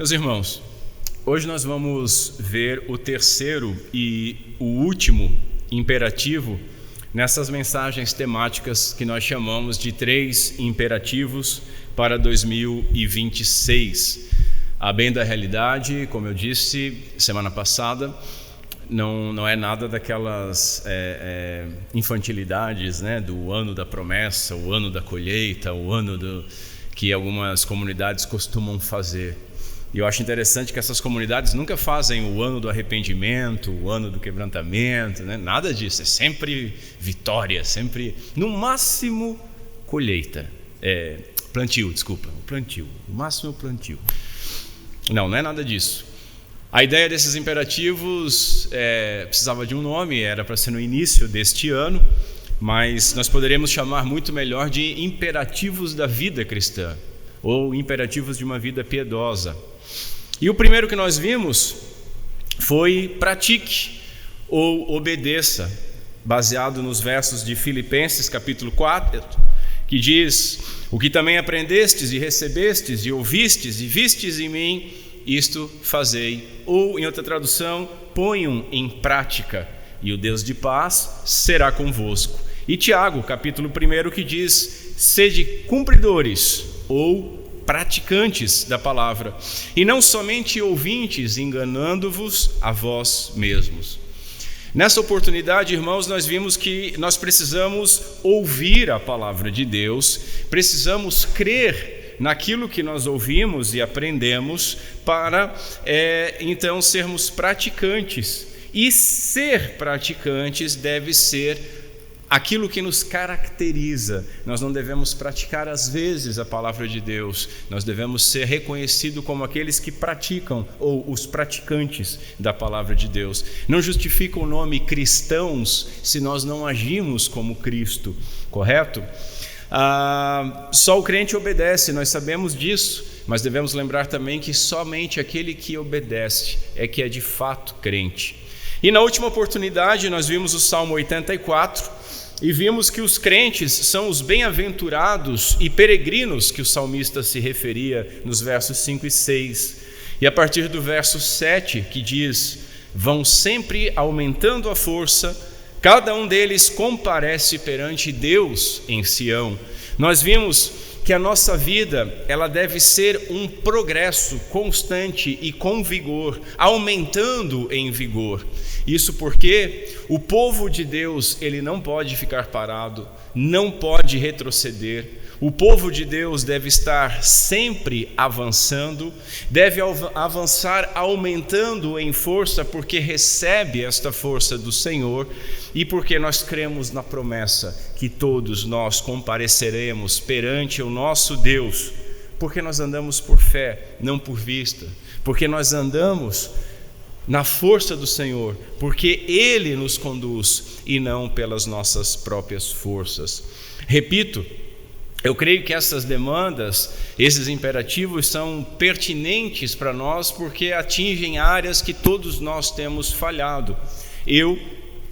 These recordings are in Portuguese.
Meus irmãos, hoje nós vamos ver o terceiro e o último imperativo nessas mensagens temáticas que nós chamamos de 3 imperativos para 2026. A bem da realidade, como eu disse semana passada, não é nada daquelas infantilidades, né, do ano da promessa, o ano da colheita, o ano que algumas comunidades costumam fazer. E eu acho interessante que essas comunidades nunca fazem o ano do arrependimento, o ano do quebrantamento, né? Nada disso, é sempre vitória, sempre, no máximo, colheita. Plantio, no máximo plantio. Não é nada disso. A ideia desses imperativos precisava de um nome, era para ser no início deste ano, mas nós poderíamos chamar muito melhor de imperativos da vida cristã, ou imperativos de uma vida piedosa. E o primeiro que nós vimos foi pratique ou obedeça, baseado nos versos de Filipenses capítulo 4, que diz: o que também aprendestes e recebestes e ouvistes e vistes em mim, isto fazei. Ou, em outra tradução, ponham em prática, e o Deus de paz será convosco. E Tiago, capítulo 1, que diz: sede cumpridores ou praticantes da palavra, e não somente ouvintes, enganando-vos a vós mesmos. Nessa oportunidade, irmãos, nós vimos que nós precisamos ouvir a palavra de Deus, precisamos crer naquilo que nós ouvimos e aprendemos para, então, sermos praticantes. E ser praticantes deve ser aquilo que nos caracteriza. Nós não devemos praticar às vezes a palavra de Deus, nós devemos ser reconhecidos como aqueles que praticam, ou os praticantes da palavra de Deus. Não justifica o nome cristãos se nós não agimos como Cristo, correto? Só o crente obedece, nós sabemos disso, mas devemos lembrar também que somente aquele que obedece é que é de fato crente. E na última oportunidade nós vimos o Salmo 84, e vimos que os crentes são os bem-aventurados e peregrinos que o salmista se referia nos versos 5 e 6. E a partir do verso 7, que diz: vão sempre aumentando a força, cada um deles comparece perante Deus em Sião. Nós vimos que a nossa vida, ela deve ser um progresso constante e com vigor, aumentando em vigor. Isso porque o povo de Deus, ele não pode ficar parado, não pode retroceder. O povo de Deus deve estar sempre avançando, deve avançar aumentando em força, porque recebe esta força do Senhor e porque nós cremos na promessa que todos nós compareceremos perante o nosso Deus, porque nós andamos por fé, não por vista, porque nós andamos na força do Senhor, porque Ele nos conduz e não pelas nossas próprias forças. Repito, eu creio que essas demandas, esses imperativos são pertinentes para nós porque atingem áreas que todos nós temos falhado, eu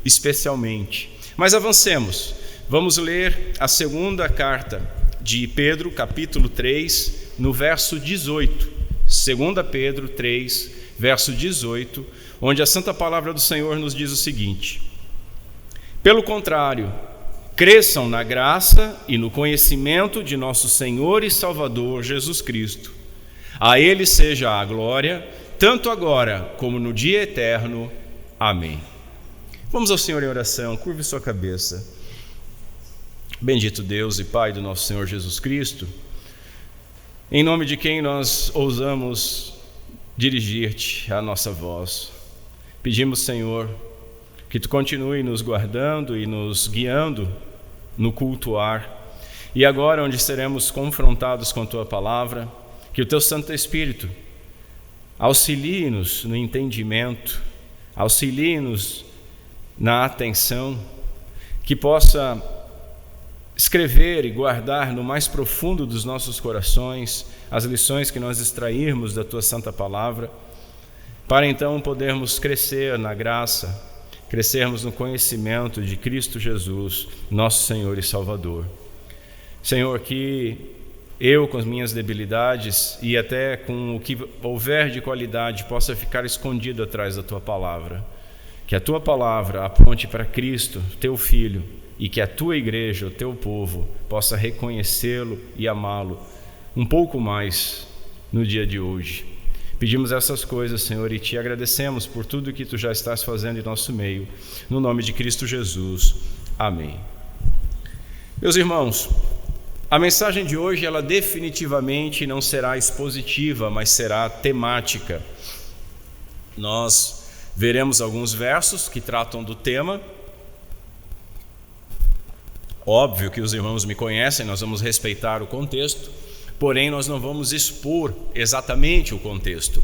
especialmente. Mas avancemos, vamos ler a segunda carta de Pedro, capítulo 3, no verso 18. 2 Pedro 3, verso 18, onde a santa palavra do Senhor nos diz o seguinte: pelo contrário, cresçam na graça e no conhecimento de nosso Senhor e Salvador Jesus Cristo. A Ele seja a glória, tanto agora como no dia eterno. Amém. Vamos ao Senhor em oração, curve sua cabeça. Bendito Deus e Pai do nosso Senhor Jesus Cristo, em nome de quem nós ousamos dirigir-te a nossa voz, pedimos, Senhor, que Tu continue nos guardando e nos guiando no cultuar, e agora onde seremos confrontados com Tua palavra, que o Teu Santo Espírito auxilie-nos no entendimento, auxilie-nos na atenção, que possa escrever e guardar no mais profundo dos nossos corações as lições que nós extrairmos da Tua Santa Palavra, para então podermos crescer na graça, crescermos no conhecimento de Cristo Jesus, nosso Senhor e Salvador. Senhor, que eu com as minhas debilidades e até com o que houver de qualidade possa ficar escondido atrás da Tua palavra. Que a Tua palavra aponte para Cristo, Teu Filho, e que a Tua igreja, o Teu povo, possa reconhecê-lo e amá-lo um pouco mais no dia de hoje. Pedimos essas coisas, Senhor, e Te agradecemos por tudo que Tu já estás fazendo em nosso meio. No nome de Cristo Jesus. Amém. Meus irmãos, a mensagem de hoje, ela definitivamente não será expositiva, mas será temática. Nós veremos alguns versos que tratam do tema. Óbvio que os irmãos me conhecem, nós vamos respeitar o contexto, porém nós não vamos expor exatamente o contexto.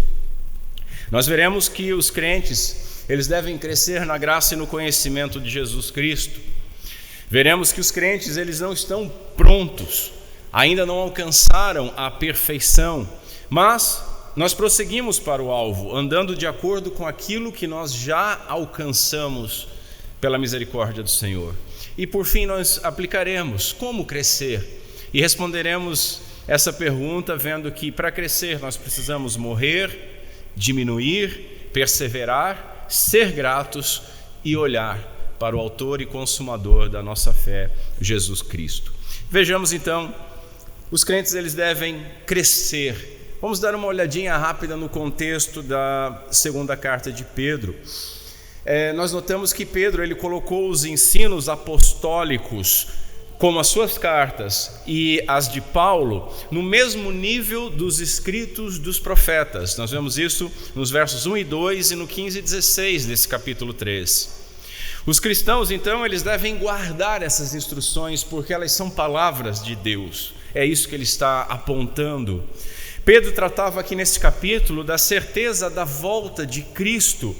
Nós veremos que os crentes, eles devem crescer na graça e no conhecimento de Jesus Cristo. Veremos que os crentes, eles não estão prontos, ainda não alcançaram a perfeição, mas nós prosseguimos para o alvo, andando de acordo com aquilo que nós já alcançamos pela misericórdia do Senhor. E por fim nós aplicaremos como crescer e responderemos essa pergunta vendo que para crescer nós precisamos morrer, diminuir, perseverar, ser gratos e olhar para o autor e consumador da nossa fé, Jesus Cristo. Vejamos então, os crentes eles devem crescer. Vamos dar uma olhadinha rápida no contexto da segunda carta de Pedro. Nós notamos que Pedro ele colocou os ensinos apostólicos, como as suas cartas e as de Paulo, no mesmo nível dos escritos dos profetas. Nós vemos isso nos versos 1 e 2 e no 15 e 16 desse capítulo 3. Os cristãos, então, eles devem guardar essas instruções porque elas são palavras de Deus. É isso que ele está apontando. Pedro tratava aqui nesse capítulo da certeza da volta de Cristo,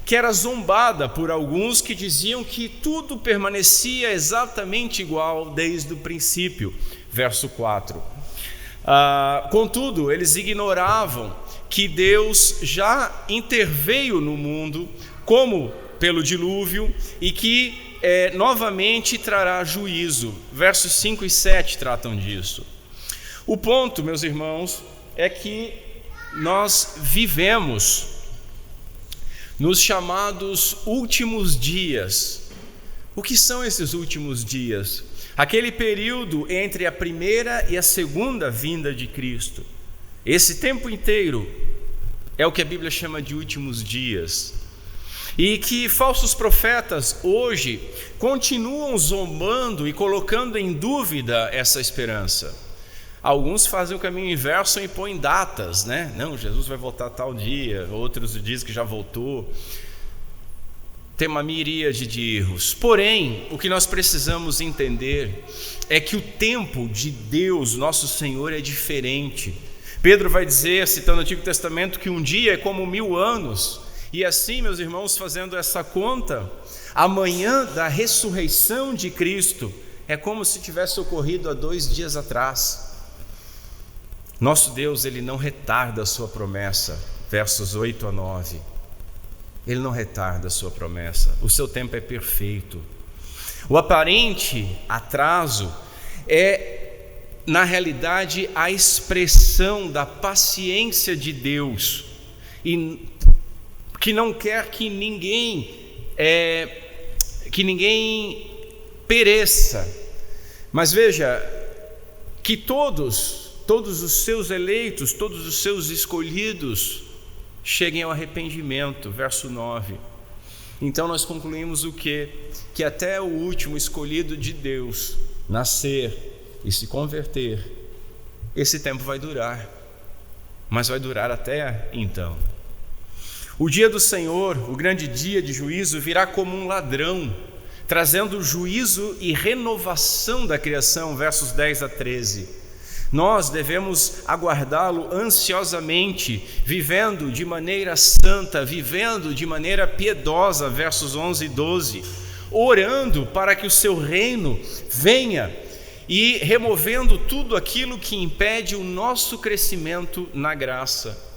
que era zombada por alguns que diziam que tudo permanecia exatamente igual desde o princípio. Verso 4. Contudo, eles ignoravam que Deus já interveio no mundo, como pelo dilúvio, e que novamente trará juízo. Versos 5 e 7 tratam disso. O ponto, meus irmãos, é que nós vivemos nos chamados últimos dias. O que são esses últimos dias? Aquele período entre a primeira e a segunda vinda de Cristo. Esse tempo inteiro é o que a Bíblia chama de últimos dias. E que falsos profetas hoje continuam zombando e colocando em dúvida essa esperança. Alguns fazem o caminho inverso e põem datas, né? Não, Jesus vai voltar tal dia, outros dizem que já voltou. Tem uma miríade de erros. Porém, o que nós precisamos entender é que o tempo de Deus, nosso Senhor, é diferente. Pedro vai dizer, citando o Antigo Testamento, que um dia é como 1000 anos. E assim, meus irmãos, fazendo essa conta, amanhã da ressurreição de Cristo é como se tivesse ocorrido há 2 dias atrás. Nosso Deus, Ele não retarda a sua promessa, versos 8 a 9. Ele não retarda a sua promessa, o seu tempo é perfeito. O aparente atraso é, na realidade, a expressão da paciência de Deus, e que não quer que ninguém pereça. Mas veja, que todos os seus eleitos, todos os seus escolhidos cheguem ao arrependimento. Verso 9. Então nós concluímos o quê? Que até o último escolhido de Deus nascer e se converter, esse tempo vai durar, mas vai durar até então. O dia do Senhor, o grande dia de juízo, virá como um ladrão, trazendo juízo e renovação da criação, versos 10 a 13. Nós devemos aguardá-lo ansiosamente, vivendo de maneira santa, vivendo de maneira piedosa, versos 11 e 12, orando para que o seu reino venha e removendo tudo aquilo que impede o nosso crescimento na graça.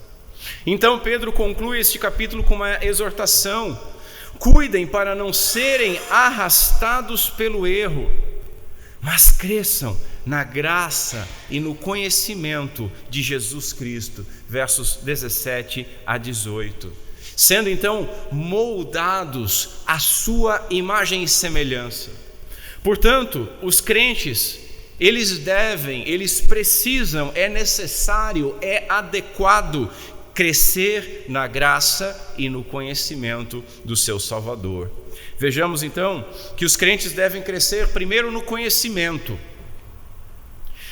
Então Pedro conclui este capítulo com uma exortação: cuidem para não serem arrastados pelo erro, mas cresçam na graça e no conhecimento de Jesus Cristo, versos 17 a 18. Sendo então moldados à sua imagem e semelhança. Portanto, os crentes, eles precisam, é necessário, é adequado crescer na graça e no conhecimento do seu Salvador. Vejamos então que os crentes devem crescer primeiro no conhecimento.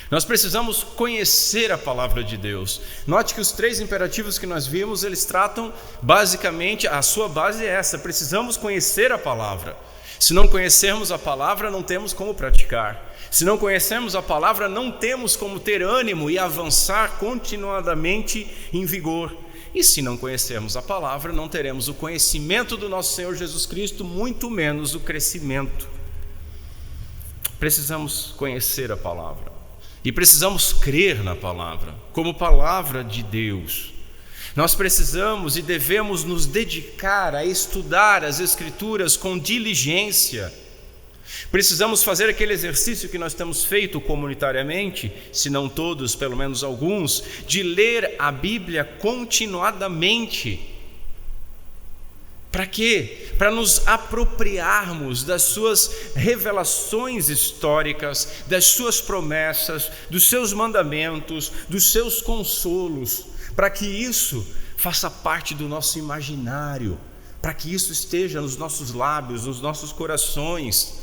Nós precisamos conhecer a palavra de Deus. Note que os 3 imperativos que nós vimos, eles tratam basicamente, a sua base é essa: precisamos conhecer a palavra. Se não conhecermos a palavra, não temos como praticar. Se não conhecemos a palavra, não temos como ter ânimo e avançar continuadamente em vigor. E se não conhecermos a palavra, não teremos o conhecimento do nosso Senhor Jesus Cristo, muito menos o crescimento. Precisamos conhecer a palavra. E precisamos crer na palavra, como palavra de Deus. Nós precisamos e devemos nos dedicar a estudar as Escrituras com diligência. Precisamos fazer aquele exercício que nós temos feito comunitariamente, se não todos, pelo menos alguns, de ler a Bíblia continuadamente. Para quê? Para nos apropriarmos das suas revelações históricas, das suas promessas, dos seus mandamentos, dos seus consolos, para que isso faça parte do nosso imaginário, para que isso esteja nos nossos lábios, nos nossos corações.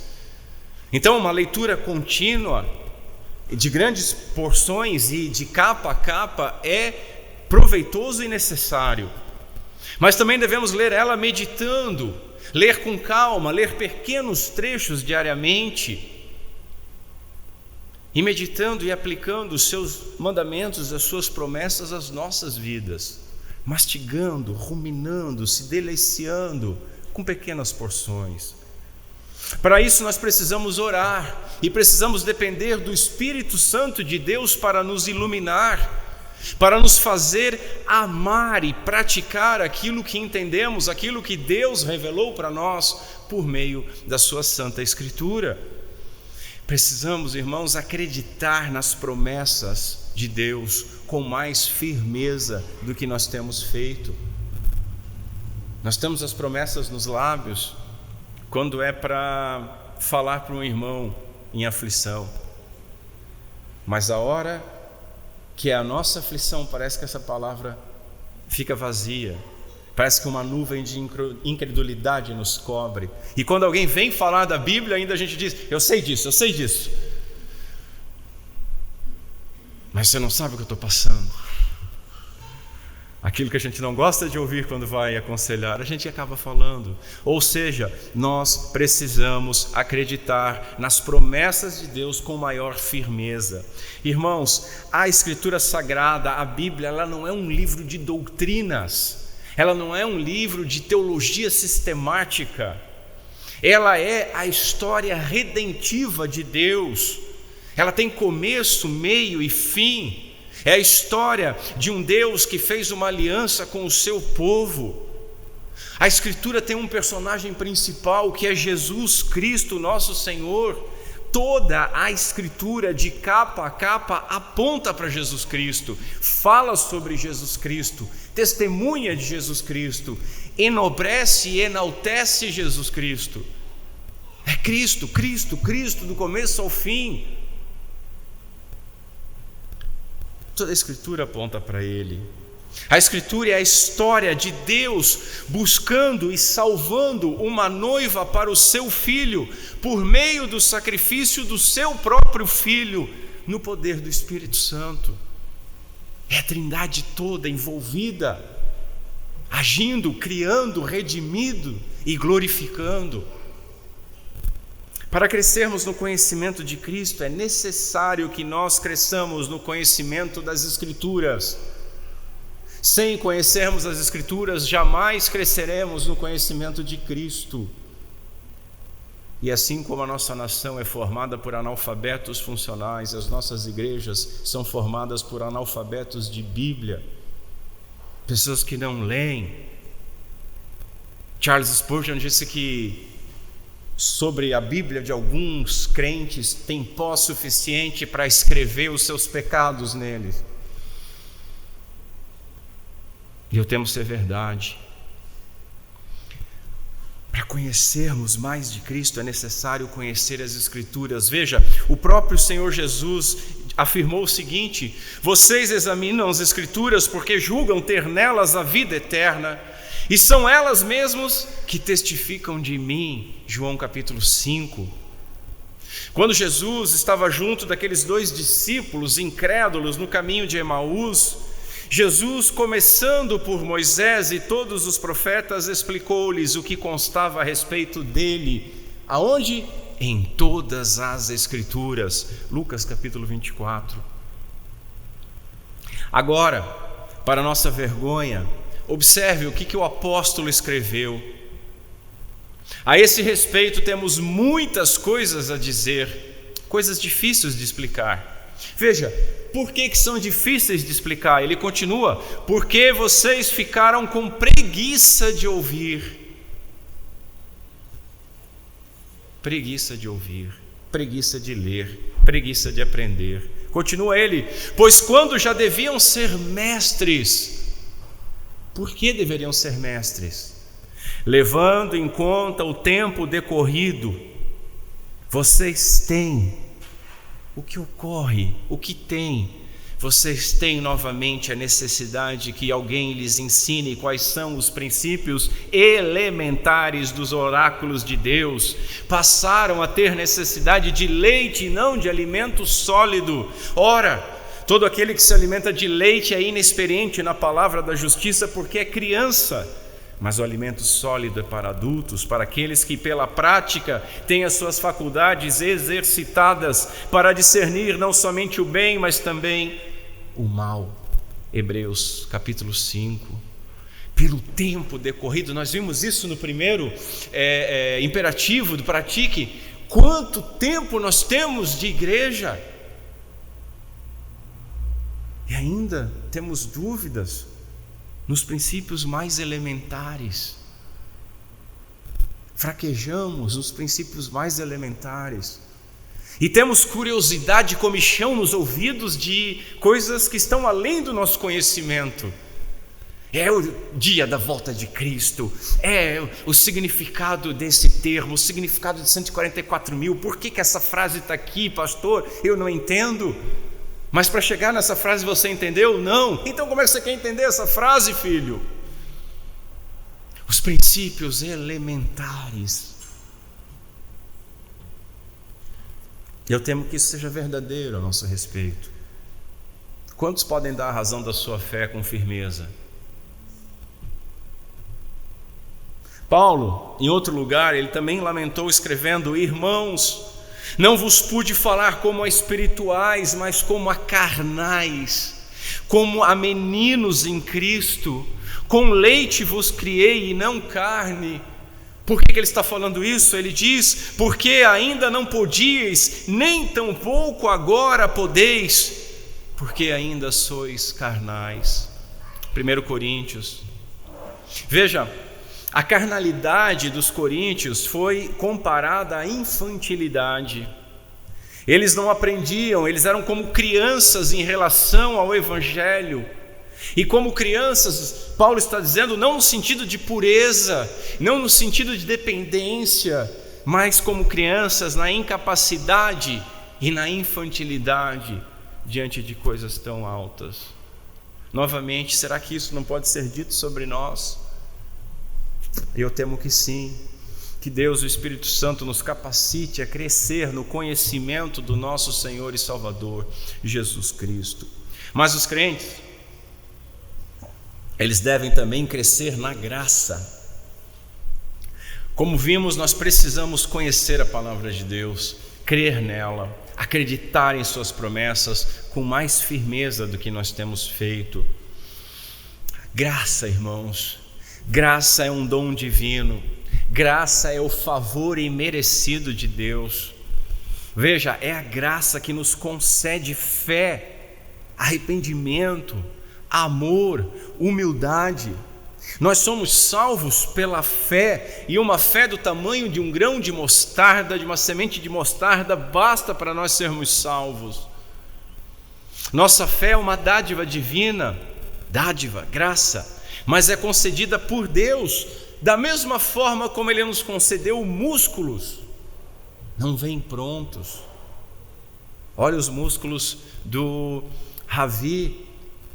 Então, uma leitura contínua, de grandes porções e de capa a capa, é proveitoso e necessário. Mas também devemos ler ela meditando, ler com calma, ler pequenos trechos diariamente, e meditando e aplicando os seus mandamentos, as suas promessas às nossas vidas, mastigando, ruminando, se deliciando com pequenas porções. Para isso nós precisamos orar e precisamos depender do Espírito Santo de Deus para nos iluminar, para nos fazer amar e praticar aquilo que entendemos, aquilo que Deus revelou para nós por meio da sua Santa Escritura. Precisamos, irmãos, acreditar nas promessas de Deus com mais firmeza do que nós temos feito. Nós temos as promessas nos lábios quando é para falar para um irmão em aflição, mas a hora que é a nossa aflição, parece que essa palavra fica vazia, parece que uma nuvem de incredulidade nos cobre, e quando alguém vem falar da Bíblia, ainda a gente diz: eu sei disso, mas você não sabe o que eu estou passando. Aquilo que a gente não gosta de ouvir quando vai aconselhar, a gente acaba falando. Ou seja, nós precisamos acreditar nas promessas de Deus com maior firmeza. Irmãos, a Escritura Sagrada, a Bíblia, ela não é um livro de doutrinas, ela não é um livro de teologia sistemática, ela é a história redentiva de Deus. Ela tem começo, meio e fim. É a história de um Deus que fez uma aliança com o seu povo. A Escritura tem um personagem principal que é Jesus Cristo, nosso Senhor. Toda a Escritura, de capa a capa, aponta para Jesus Cristo, fala sobre Jesus Cristo, testemunha de Jesus Cristo, enobrece e enaltece Jesus Cristo. É Cristo, Cristo, Cristo, do começo ao fim. Toda a Escritura aponta para Ele. A Escritura é a história de Deus buscando e salvando uma noiva para o seu filho, por meio do sacrifício do seu próprio filho, no poder do Espírito Santo. É a Trindade toda envolvida, agindo, criando, redimindo e glorificando. Para crescermos no conhecimento de Cristo, é necessário que nós cresçamos no conhecimento das Escrituras. Sem conhecermos as Escrituras, jamais cresceremos no conhecimento de Cristo. E assim como a nossa nação é formada por analfabetos funcionais, as nossas igrejas são formadas por analfabetos de Bíblia, pessoas que não leem. Charles Spurgeon disse que sobre a Bíblia de alguns crentes tem pó suficiente para escrever os seus pecados neles. E eu temo ser verdade. Para conhecermos mais de Cristo é necessário conhecer as Escrituras. Veja, o próprio Senhor Jesus afirmou o seguinte: vocês examinam as Escrituras porque julgam ter nelas a vida eterna, e são elas mesmas que testificam de mim. João capítulo 5. Quando Jesus estava junto daqueles 2 discípulos incrédulos no caminho de Emaús, Jesus, começando por Moisés e todos os profetas, explicou-lhes o que constava a respeito dele. Aonde? Em todas as Escrituras. Lucas capítulo 24. Agora, para nossa vergonha, observe o que o apóstolo escreveu. A esse respeito temos muitas coisas a dizer, coisas difíceis de explicar. Veja, por que são difíceis de explicar? Ele continua: porque vocês ficaram com preguiça de ouvir. Preguiça de ouvir, preguiça de ler, preguiça de aprender. Continua ele: pois quando já deviam ser mestres. Por que deveriam ser mestres? Levando em conta o tempo decorrido, vocês têm o que ocorre, o que tem. Vocês têm novamente a necessidade que alguém lhes ensine quais são os princípios elementares dos oráculos de Deus. Passaram a ter necessidade de leite e não de alimento sólido. Ora, todo aquele que se alimenta de leite é inexperiente na palavra da justiça, porque é criança. Mas o alimento sólido é para adultos, para aqueles que pela prática têm as suas faculdades exercitadas para discernir não somente o bem, mas também o mal. Hebreus capítulo 5. Pelo tempo decorrido, nós vimos isso no primeiro imperativo do pratique. Quanto tempo nós temos de igreja? E ainda temos dúvidas nos princípios mais elementares. Fraquejamos nos princípios mais elementares. E temos curiosidade, comichão nos ouvidos de coisas que estão além do nosso conhecimento. É o dia da volta de Cristo, é o significado desse termo, o significado de 144 mil. Por que essa frase está aqui, pastor? Eu não entendo. Mas para chegar nessa frase você entendeu? Não. Então como é que você quer entender essa frase, filho? Os princípios elementares. Eu temo que isso seja verdadeiro a nosso respeito. Quantos podem dar a razão da sua fé com firmeza? Paulo, em outro lugar, ele também lamentou escrevendo: irmãos, não vos pude falar como a espirituais, mas como a carnais, como a meninos em Cristo. Com leite vos criei e não carne. Por que ele está falando isso? Ele diz: porque ainda não podíeis, nem tampouco agora podeis, porque ainda sois carnais. 1 Coríntios. Veja, a carnalidade dos coríntios foi comparada à infantilidade. Eles não aprendiam, eles eram como crianças em relação ao Evangelho. E como crianças, Paulo está dizendo, não no sentido de pureza, não no sentido de dependência, mas como crianças na incapacidade e na infantilidade diante de coisas tão altas. Novamente, será que isso não pode ser dito sobre nós? Eu temo que sim. Que Deus, o Espírito Santo, nos capacite a crescer no conhecimento do nosso Senhor e Salvador, Jesus Cristo. Mas os crentes, eles devem também crescer na graça. Como vimos, nós precisamos conhecer a palavra de Deus, crer nela, acreditar em suas promessas com mais firmeza do que nós temos feito. Graça, irmãos, graça é um dom divino, graça é o favor imerecido de Deus. Veja, é a graça que nos concede fé, arrependimento, amor, humildade. Nós somos salvos pela fé, e uma fé do tamanho de um grão de mostarda, de uma semente de mostarda, basta para nós sermos salvos. Nossa fé é uma dádiva divina, dádiva, graça, mas é concedida por Deus, da mesma forma como Ele nos concedeu músculos. Não vêm prontos. Olha os músculos do Ravi,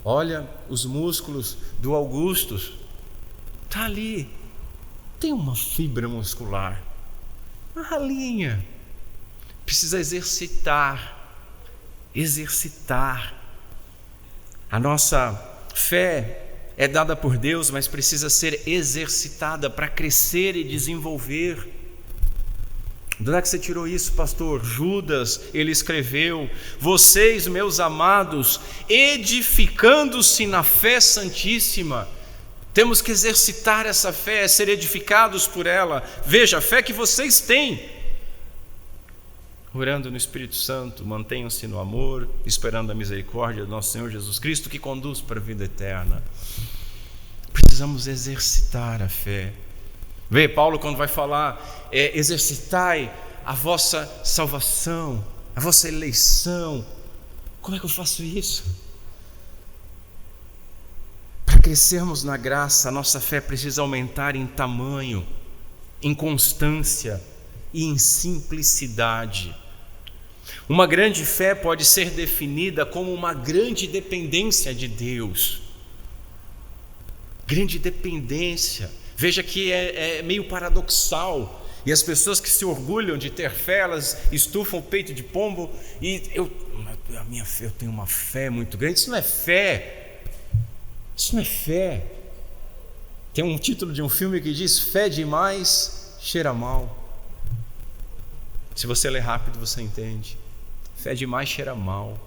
olha os músculos do Augustus. Está ali, tem uma fibra muscular, uma ralinha. Precisa exercitar. A nossa fé é dada por Deus, mas precisa ser exercitada para crescer e desenvolver. De onde é que você tirou isso, pastor? Judas, ele escreveu: vocês, meus amados, edificando-se na fé santíssima. Temos que exercitar essa fé, ser edificados por ela. Veja, a fé que vocês têm. Orando no Espírito Santo, mantenham-se no amor, esperando a misericórdia do nosso Senhor Jesus Cristo, que conduz para a vida eterna. Precisamos exercitar a fé. Vê, Paulo, quando vai falar, exercitai a vossa salvação, a vossa eleição. Como é que eu faço isso? Para crescermos na graça, a nossa fé precisa aumentar em tamanho, em constância e em simplicidade. Uma grande fé pode ser definida como uma grande dependência de Deus. Grande dependência. Veja que é meio paradoxal. E as pessoas que se orgulham de ter fé, elas estufam o peito de pombo. E eu tenho uma fé muito grande. Isso não é fé. Isso não é fé. Tem um título de um filme que diz: fé demais cheira mal. Se você ler rápido, você entende. Fé demais cheira mal.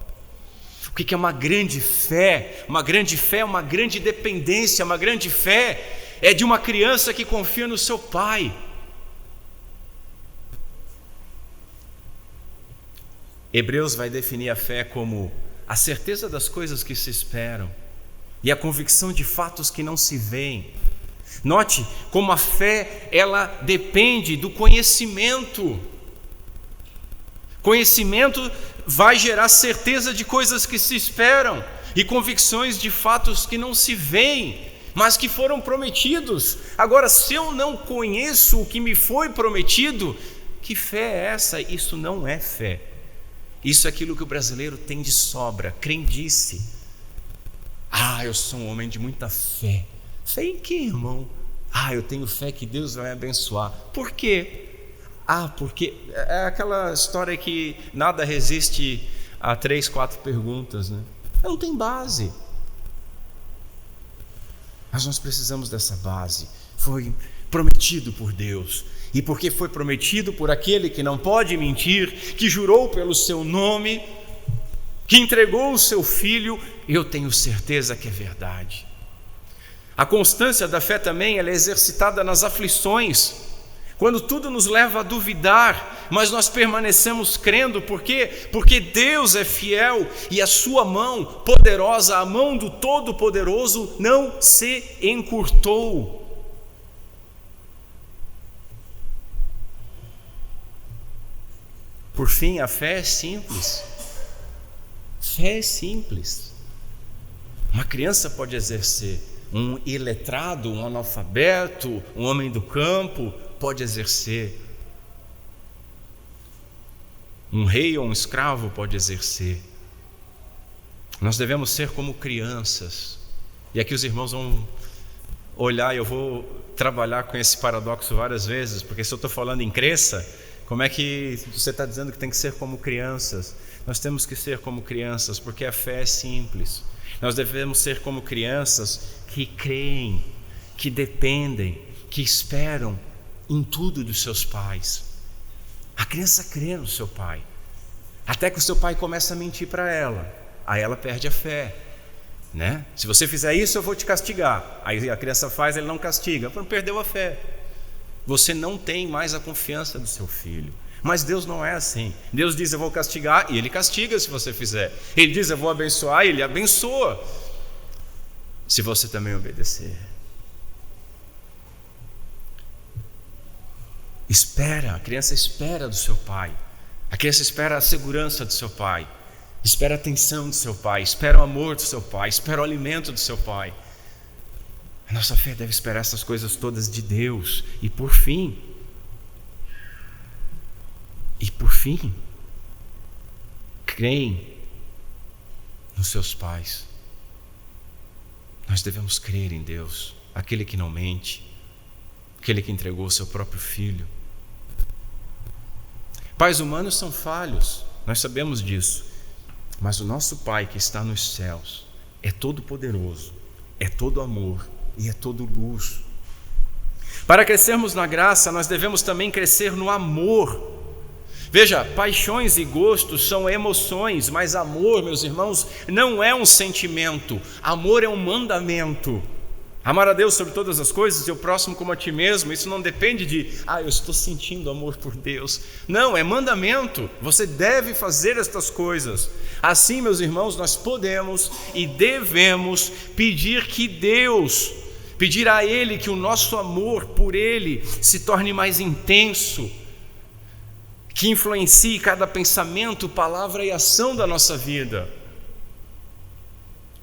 O que é uma grande fé? Uma grande fé é uma grande dependência. Uma grande fé é de uma criança que confia no seu pai. Hebreus vai definir a fé como a certeza das coisas que se esperam e a convicção de fatos que não se veem. Note como a fé, ela depende do conhecimento. Conhecimento vai gerar certeza de coisas que se esperam e convicções de fatos que não se veem, mas que foram prometidos. Agora, se eu não conheço o que me foi prometido, que fé é essa? Isso não é fé. Isso é aquilo que o brasileiro tem de sobra, crendice. Eu sou um homem de muita fé. Fé em quê, irmão? Eu tenho fé que Deus vai me abençoar. Por quê? Porque é aquela história que nada resiste a 3, 4 perguntas, né? Não tem base. Mas nós precisamos dessa base. Foi prometido por Deus. E porque foi prometido por aquele que não pode mentir, que jurou pelo seu nome, que entregou o seu filho, eu tenho certeza que é verdade. A constância da fé também, ela é exercitada nas aflições. Quando tudo nos leva a duvidar, mas nós permanecemos crendo. Por quê? Porque Deus é fiel e a sua mão poderosa, a mão do Todo-Poderoso, não se encurtou. Por fim, a fé é simples. Fé é simples. Uma criança pode exercer, um iletrado, um analfabeto, um homem do campo pode exercer, um rei ou um escravo pode exercer. Nós devemos ser como crianças. E aqui os irmãos vão olhar, e eu vou trabalhar com esse paradoxo várias vezes, porque se eu estou falando em cresça, como é que você está dizendo que tem que ser como crianças? Nós temos que ser como crianças, porque a fé é simples. Nós devemos ser como crianças que creem, que dependem, que esperam em tudo dos seus pais. A criança crê no seu pai, até que o seu pai começa a mentir para ela. Aí ela perde a fé, né? Se você fizer isso, eu vou te castigar. Aí a criança faz, ele não castiga. Perdeu a fé. Você não tem mais a confiança do seu filho. Mas Deus não é assim. Deus diz: eu vou castigar, e Ele castiga se você fizer. Ele diz: eu vou abençoar, e Ele abençoa se você também obedecer. Espera, a criança espera do seu pai. A criança espera a segurança do seu pai, espera a atenção do seu pai, espera o amor do seu pai, espera o alimento do seu pai. A nossa fé deve esperar essas coisas todas de Deus. E por fim, creem nos seus pais. Nós devemos crer em Deus, aquele que não mente, aquele que entregou o seu próprio filho. Pais humanos são falhos, nós sabemos disso, mas o nosso Pai que está nos céus é todo poderoso, é todo amor e é todo luz. Para crescermos na graça, nós devemos também crescer no amor. Veja, paixões e gostos são emoções, mas amor, meus irmãos, não é um sentimento. Amor é um mandamento. Amar a Deus sobre todas as coisas e o próximo como a ti mesmo. Isso não depende de, eu estou sentindo amor por Deus. Não, é mandamento. Você deve fazer estas coisas. Assim, meus irmãos, nós podemos e devemos pedir a Ele que o nosso amor por Ele se torne mais intenso, que influencie cada pensamento, palavra e ação da nossa vida.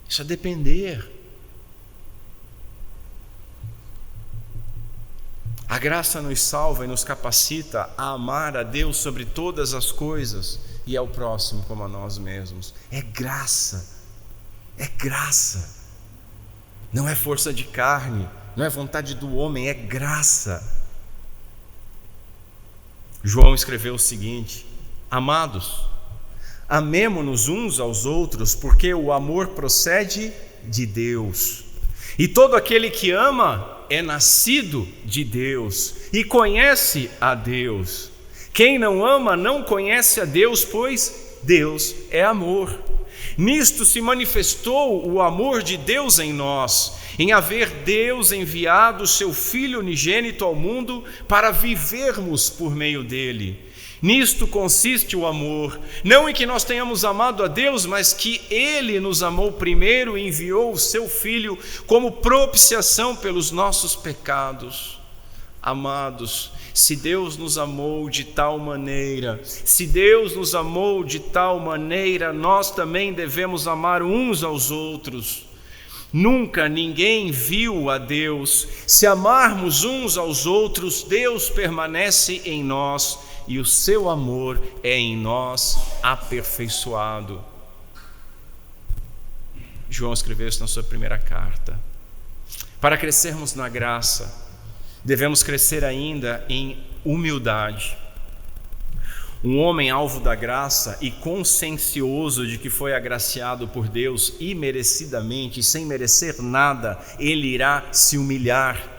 Isso é depender. A graça nos salva e nos capacita a amar a Deus sobre todas as coisas e ao próximo como a nós mesmos. É graça, não é força de carne, não é vontade do homem, é graça. João escreveu o seguinte: amados, amemo-nos uns aos outros, porque o amor procede de Deus. E todo aquele que ama é nascido de Deus e conhece a Deus. Quem não ama não conhece a Deus, pois Deus é amor. Nisto se manifestou o amor de Deus em nós, em haver Deus enviado o seu Filho unigênito ao mundo para vivermos por meio dele. Nisto consiste o amor, não em que nós tenhamos amado a Deus, mas que Ele nos amou primeiro e enviou o seu Filho como propiciação pelos nossos pecados. Amados, se Deus nos amou de tal maneira, nós também devemos amar uns aos outros. Nunca ninguém viu a Deus. Se amarmos uns aos outros, Deus permanece em nós e o seu amor é em nós aperfeiçoado. João escreveu isso na sua primeira carta. Para crescermos na graça, devemos crescer ainda em humildade. Um homem alvo da graça e consciencioso de que foi agraciado por Deus imerecidamente, sem merecer nada, ele irá se humilhar.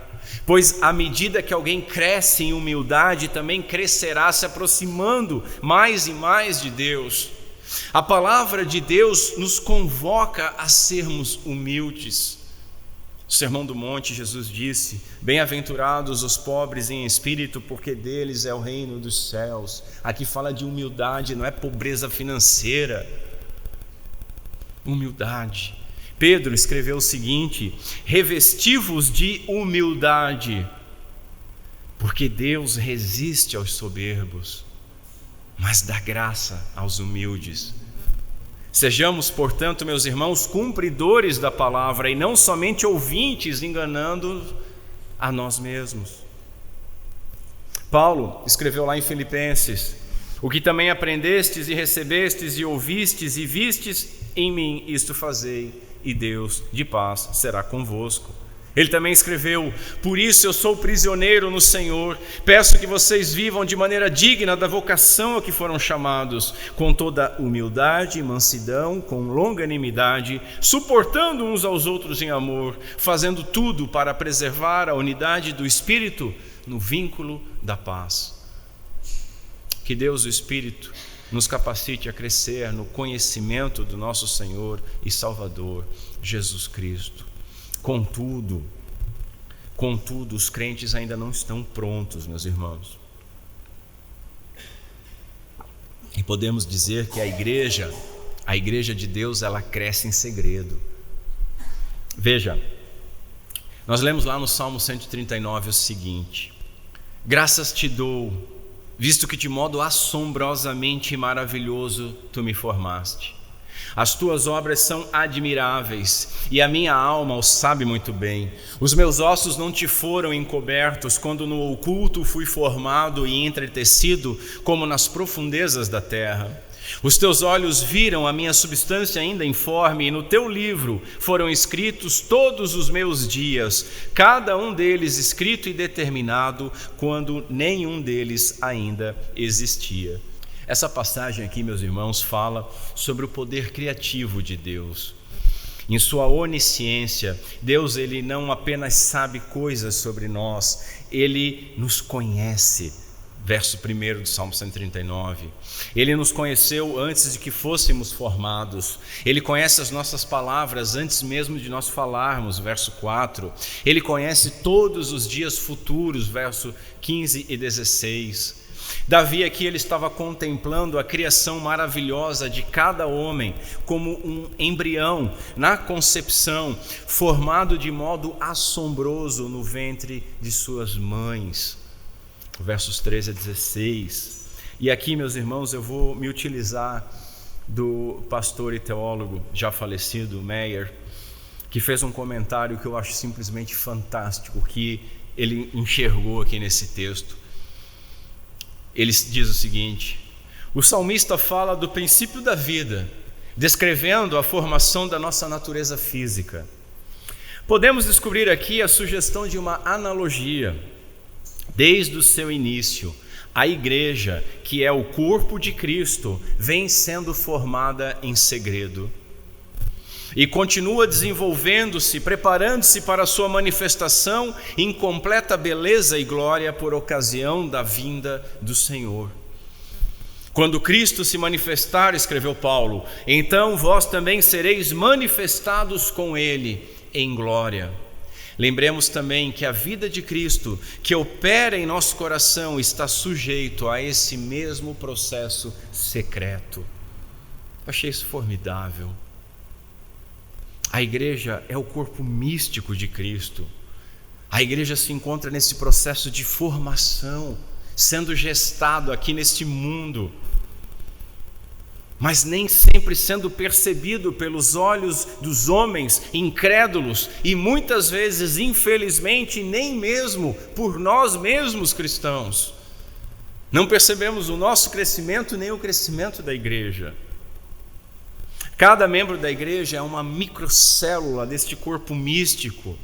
Pois à medida que alguém cresce em humildade, também crescerá se aproximando mais e mais de Deus. A palavra de Deus nos convoca a sermos humildes. No Sermão do Monte, Jesus disse: bem-aventurados os pobres em espírito, porque deles é o reino dos céus. Aqui fala de humildade, não é pobreza financeira. Humildade. Pedro escreveu o seguinte: revesti-vos de humildade, porque Deus resiste aos soberbos, mas dá graça aos humildes. Sejamos, portanto, meus irmãos, cumpridores da palavra e não somente ouvintes, enganando a nós mesmos. Paulo escreveu lá em Filipenses: o que também aprendestes e recebestes e ouvistes e vistes em mim, isto fazei, e Deus de paz será convosco. Ele também escreveu: por isso eu sou prisioneiro no Senhor, peço que vocês vivam de maneira digna da vocação a que foram chamados, com toda humildade e mansidão, com longanimidade, suportando uns aos outros em amor, fazendo tudo para preservar a unidade do Espírito no vínculo da paz. Que Deus, o Espírito, nos capacite a crescer no conhecimento do nosso Senhor e Salvador, Jesus Cristo. Contudo, os crentes ainda não estão prontos, meus irmãos. E podemos dizer que a igreja de Deus, ela cresce em segredo. Veja, nós lemos lá no Salmo 139 o seguinte: Graças te dou, visto que de modo assombrosamente maravilhoso tu me formaste. As tuas obras são admiráveis, e a minha alma o sabe muito bem. Os meus ossos não te foram encobertos, quando no oculto fui formado e entretecido, como nas profundezas da terra. Os teus olhos viram a minha substância ainda informe, e no teu livro foram escritos todos os meus dias, cada um deles escrito e determinado, quando nenhum deles ainda existia. Essa passagem aqui, meus irmãos, fala sobre o poder criativo de Deus. Em sua onisciência, Deus ele não apenas sabe coisas sobre nós, Ele nos conhece. Verso 1 do Salmo 139. Ele nos conheceu antes de que fôssemos formados. Ele conhece as nossas palavras antes mesmo de nós falarmos. Verso 4. Ele conhece todos os dias futuros. Verso 15 e 16. Davi aqui ele estava contemplando a criação maravilhosa de cada homem como um embrião na concepção, formado de modo assombroso no ventre de suas mães. Versos 13 a 16. E aqui, meus irmãos, eu vou me utilizar do pastor e teólogo já falecido, Meyer, que fez um comentário que eu acho simplesmente fantástico, que ele enxergou aqui nesse texto. Ele diz o seguinte: o salmista fala do princípio da vida, descrevendo a formação da nossa natureza física. Podemos descobrir aqui a sugestão de uma analogia. Desde o seu início, a igreja, que é o corpo de Cristo, vem sendo formada em segredo e continua desenvolvendo-se, preparando-se para a sua manifestação em completa beleza e glória por ocasião da vinda do Senhor. Quando Cristo se manifestar, escreveu Paulo, então vós também sereis manifestados com Ele em glória. Lembremos também que a vida de Cristo, que opera em nosso coração, está sujeito a esse mesmo processo secreto. Eu achei isso formidável. A igreja é o corpo místico de Cristo. A igreja se encontra nesse processo de formação, sendo gestado aqui neste mundo, mas nem sempre sendo percebido pelos olhos dos homens incrédulos e muitas vezes, infelizmente, nem mesmo por nós mesmos cristãos. Não percebemos o nosso crescimento nem o crescimento da igreja. Cada membro da igreja é uma microcélula deste corpo místico.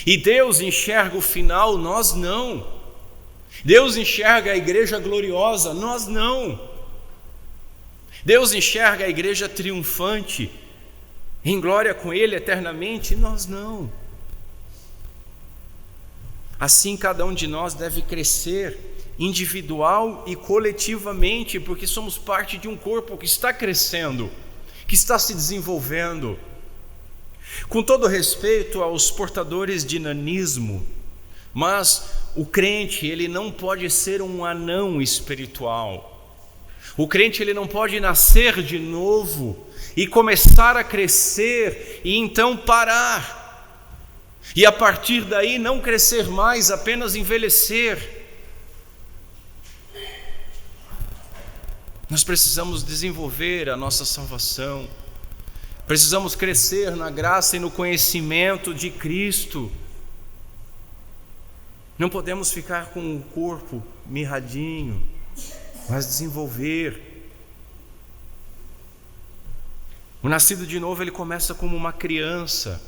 E Deus enxerga o final, nós não. Deus enxerga a igreja gloriosa, nós não. Deus enxerga a igreja triunfante, em glória com Ele eternamente, nós não. Assim, cada um de nós deve crescer individual e coletivamente, porque somos parte de um corpo que está crescendo, que está se desenvolvendo. Com todo respeito aos portadores de nanismo, mas o crente, ele não pode ser um anão espiritual. O crente ele não pode nascer de novo e começar a crescer e então parar. E a partir daí não crescer mais, apenas envelhecer. Nós precisamos desenvolver a nossa salvação. Precisamos crescer na graça e no conhecimento de Cristo. Não podemos ficar com o corpo mirradinho, mas desenvolver. O nascido de novo, ele começa como uma criança.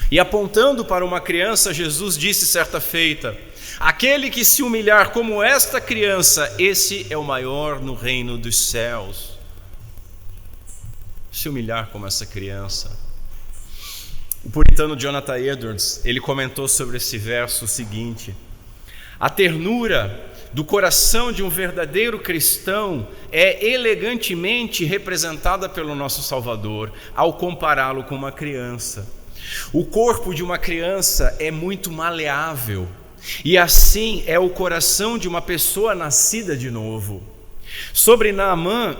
E apontando para uma criança, Jesus disse certa feita: aquele que se humilhar como esta criança, esse é o maior no reino dos céus. Se humilhar como essa criança. O puritano Jonathan Edwards, ele comentou sobre esse verso o seguinte: a ternura do coração de um verdadeiro cristão é elegantemente representada pelo nosso Salvador ao compará-lo com uma criança. O corpo de uma criança é muito maleável, e assim é o coração de uma pessoa nascida de novo. Sobre Naamã,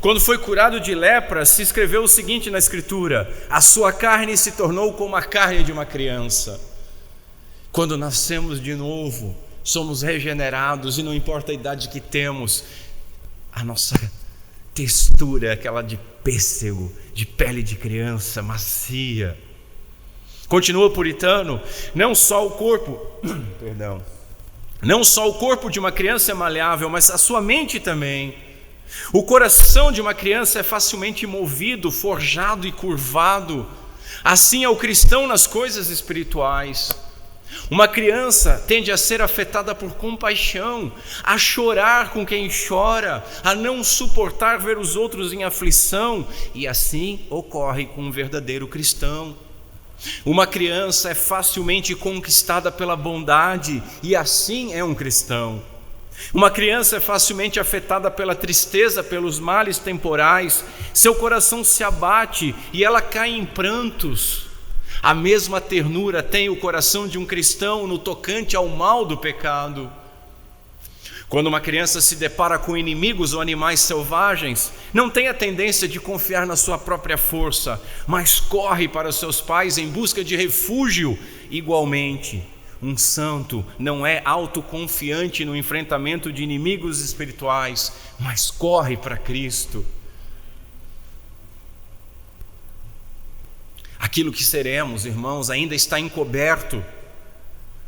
quando foi curado de lepra, se escreveu o seguinte na Escritura: a sua carne se tornou como a carne de uma criança. Quando nascemos de novo, somos regenerados e não importa a idade que temos, a nossa textura é aquela de pêssego, de pele de criança, macia. Continua o puritano, não só o corpo de uma criança é maleável, mas a sua mente também. O coração de uma criança é facilmente movido, forjado e curvado. Assim é o cristão nas coisas espirituais. Uma criança tende a ser afetada por compaixão, a chorar com quem chora, a não suportar ver os outros em aflição, e assim ocorre com um verdadeiro cristão. Uma criança é facilmente conquistada pela bondade, e assim é um cristão. Uma criança é facilmente afetada pela tristeza, pelos males temporais, seu coração se abate e ela cai em prantos. A mesma ternura tem o coração de um cristão no tocante ao mal do pecado. Quando uma criança se depara com inimigos ou animais selvagens, não tem a tendência de confiar na sua própria força, mas corre para seus pais em busca de refúgio. Igualmente, um santo não é autoconfiante no enfrentamento de inimigos espirituais, mas corre para Cristo. Aquilo que seremos, irmãos, ainda está encoberto,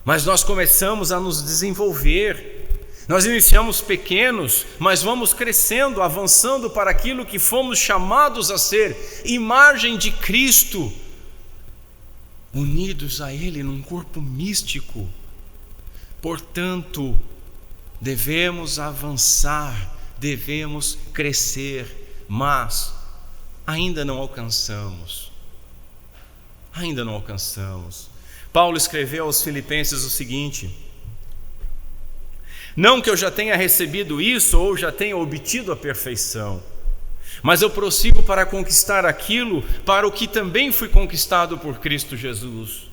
mas nós começamos a nos desenvolver. Nós iniciamos pequenos, mas vamos crescendo, avançando para aquilo que fomos chamados a ser, imagem de Cristo, unidos a Ele num corpo místico. Portanto, devemos avançar, devemos crescer, mas ainda não alcançamos. Paulo escreveu aos Filipenses o seguinte: não que eu já tenha recebido isso ou já tenha obtido a perfeição, mas eu prossigo para conquistar aquilo para o que também fui conquistado por Cristo Jesus.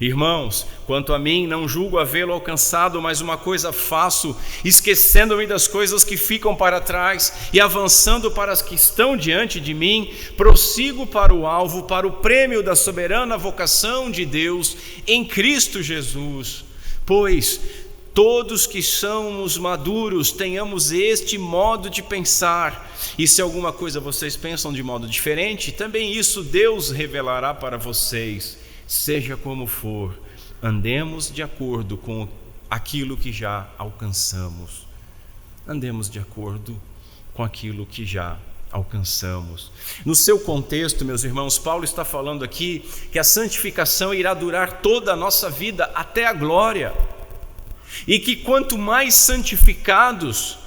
Irmãos, quanto a mim, não julgo havê-lo alcançado, mas uma coisa faço, esquecendo-me das coisas que ficam para trás e avançando para as que estão diante de mim, prossigo para o alvo, para o prêmio da soberana vocação de Deus em Cristo Jesus. Pois todos que somos maduros tenhamos este modo de pensar, e se alguma coisa vocês pensam de modo diferente, também isso Deus revelará para vocês. Seja como for, andemos de acordo com aquilo que já alcançamos. Andemos de acordo com aquilo que já alcançamos. No seu contexto, meus irmãos, Paulo está falando aqui que a santificação irá durar toda a nossa vida até a glória. E que quanto mais santificados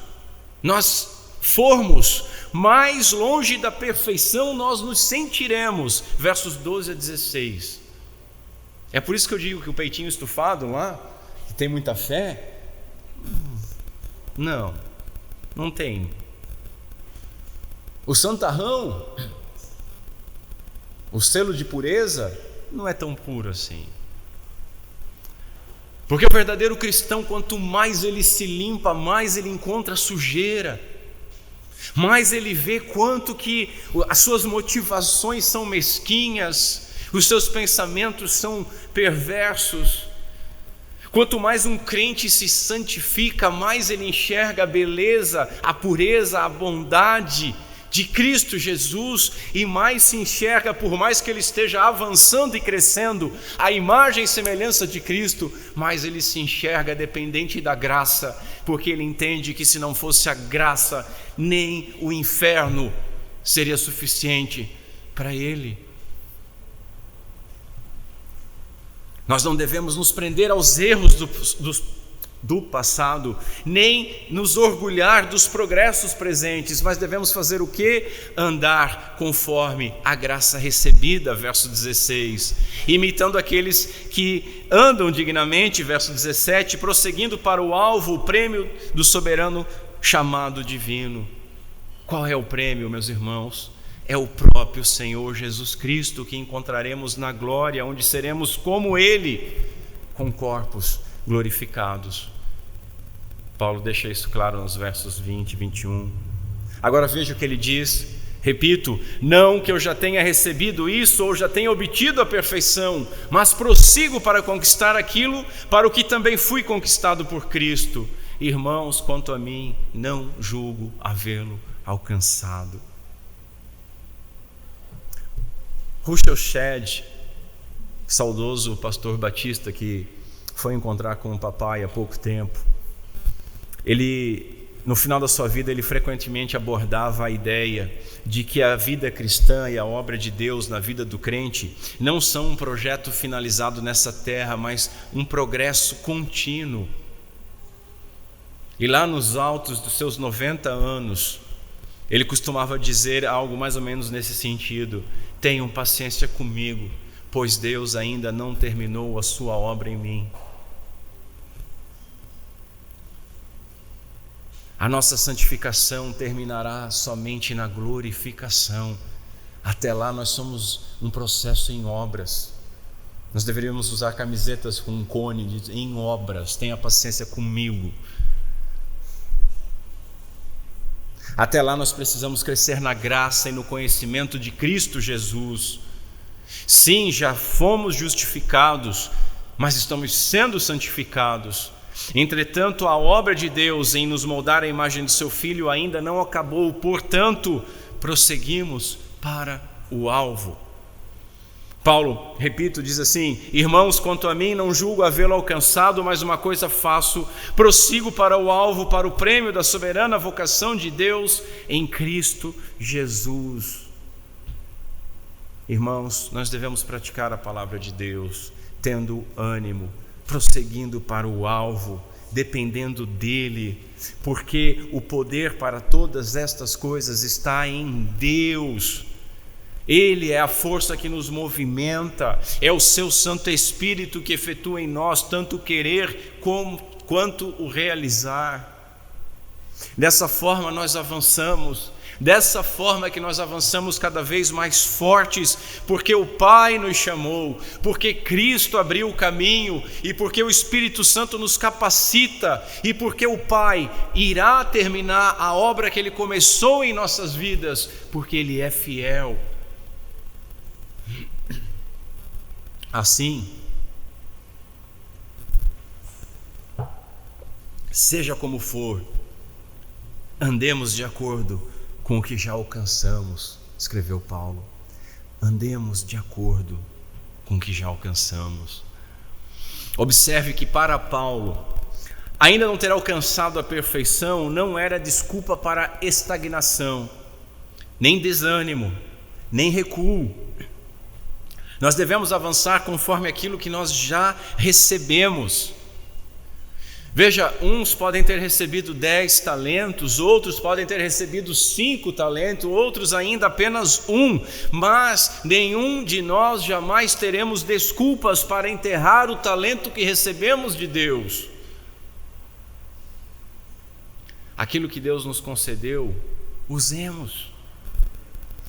nós formos, mais longe da perfeição nós nos sentiremos. Versos 12 a 16. É por isso que eu digo que o peitinho estufado lá, que tem muita fé, não tem. O santarrão, o selo de pureza, não é tão puro assim. Porque o verdadeiro cristão, quanto mais ele se limpa, mais ele encontra sujeira, mais ele vê quanto que as suas motivações são mesquinhas, os seus pensamentos são perversos. Quanto mais um crente se santifica, mais ele enxerga a beleza, a pureza, a bondade de Cristo Jesus, e mais se enxerga, por mais que ele esteja avançando e crescendo, a imagem e semelhança de Cristo, mais ele se enxerga dependente da graça, porque ele entende que se não fosse a graça, nem o inferno seria suficiente para ele. Nós não devemos nos prender aos erros do passado, nem nos orgulhar dos progressos presentes, mas devemos fazer o quê? Andar conforme a graça recebida, verso 16, imitando aqueles que andam dignamente, verso 17, prosseguindo para o alvo, o prêmio do soberano chamado divino. Qual é o prêmio, meus irmãos? É o próprio Senhor Jesus Cristo, que encontraremos na glória, onde seremos como Ele, com corpos glorificados. Paulo deixa isso claro nos versos 20 e 21. Agora veja o que ele diz: Repito, não que eu já tenha recebido isso ou já tenha obtido a perfeição, mas prossigo para conquistar aquilo para o que também fui conquistado por Cristo. Irmãos, quanto a mim, não julgo havê-lo alcançado. Russell Shedd, saudoso pastor batista que foi encontrar com o papai há pouco tempo, no final da sua vida, ele frequentemente abordava a ideia de que a vida cristã e a obra de Deus na vida do crente não são um projeto finalizado nessa terra, mas um progresso contínuo. E lá nos altos dos seus 90 anos, ele costumava dizer algo mais ou menos nesse sentido: tenham paciência comigo, pois Deus ainda não terminou a sua obra em mim. A nossa santificação terminará somente na glorificação. Até lá nós somos um processo em obras. Nós deveríamos usar camisetas com um cone de em obras, tenha paciência comigo. Até lá nós precisamos crescer na graça e no conhecimento de Cristo Jesus. Sim, já fomos justificados, mas estamos sendo santificados. Entretanto, a obra de Deus em nos moldar a imagem do seu Filho ainda não acabou, portanto, prosseguimos para o alvo. Paulo, repito, diz assim: irmãos, quanto a mim, não julgo havê-lo alcançado, mas uma coisa faço, prossigo para o alvo, para o prêmio da soberana vocação de Deus em Cristo Jesus. Irmãos, nós devemos praticar a palavra de Deus, tendo ânimo, prosseguindo para o alvo, dependendo dele, porque o poder para todas estas coisas está em Deus. Ele é a força que nos movimenta, é o seu Santo Espírito que efetua em nós tanto o querer quanto o realizar. Dessa forma nós avançamos, dessa forma que nós avançamos cada vez mais fortes, porque o Pai nos chamou, porque Cristo abriu o caminho e porque o Espírito Santo nos capacita e porque o Pai irá terminar a obra que Ele começou em nossas vidas, porque Ele é fiel. Assim, seja como for, andemos de acordo com o que já alcançamos, escreveu Paulo. Andemos de acordo com o que já alcançamos. Observe que para Paulo, ainda não ter alcançado a perfeição não era desculpa para estagnação, nem desânimo, nem recuo. Nós devemos avançar conforme aquilo que nós já recebemos. Veja, uns podem ter recebido 10 talentos, outros podem ter recebido 5 talentos, outros ainda apenas 1, mas nenhum de nós jamais teremos desculpas para enterrar o talento que recebemos de Deus. Aquilo que Deus nos concedeu, usemos.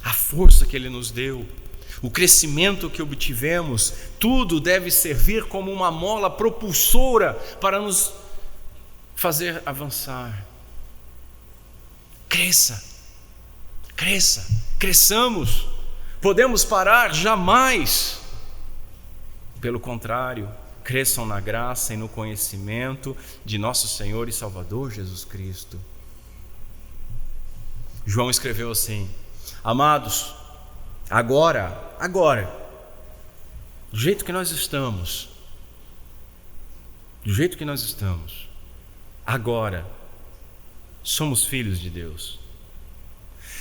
A força que Ele nos deu, o crescimento que obtivemos, tudo deve servir como uma mola propulsora para nos fazer avançar. Cresçamos. Podemos parar? Jamais. Pelo contrário, cresçam na graça e no conhecimento de nosso Senhor e Salvador Jesus Cristo. João escreveu assim: amados, agora, do jeito que nós estamos, agora somos filhos de Deus,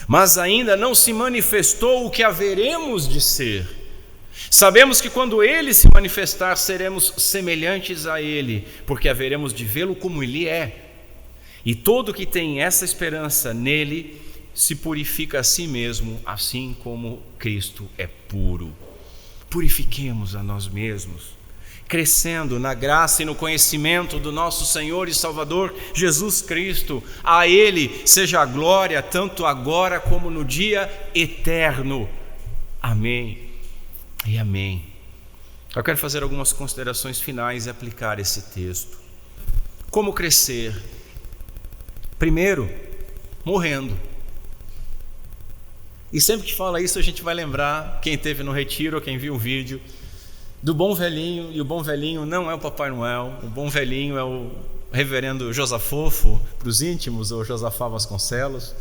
mas ainda não se manifestou o que haveremos de ser. Sabemos que quando Ele se manifestar, seremos semelhantes a Ele, porque haveremos de vê-lo como Ele é. E todo que tem essa esperança nele se purifica a si mesmo, assim como Cristo é puro. Purifiquemos a nós mesmos, crescendo na graça e no conhecimento do nosso Senhor e Salvador Jesus Cristo. A Ele seja a glória, tanto agora como no dia eterno. Amém e amém. Eu quero fazer algumas considerações finais e aplicar esse texto. Como crescer? Primeiro, morrendo. E sempre que fala isso, a gente vai lembrar, quem esteve no retiro ou quem viu o vídeo, do bom velhinho. E o bom velhinho não é o Papai Noel, o bom velhinho é o reverendo Josafofo, para os íntimos, ou Josafá Vasconcelos,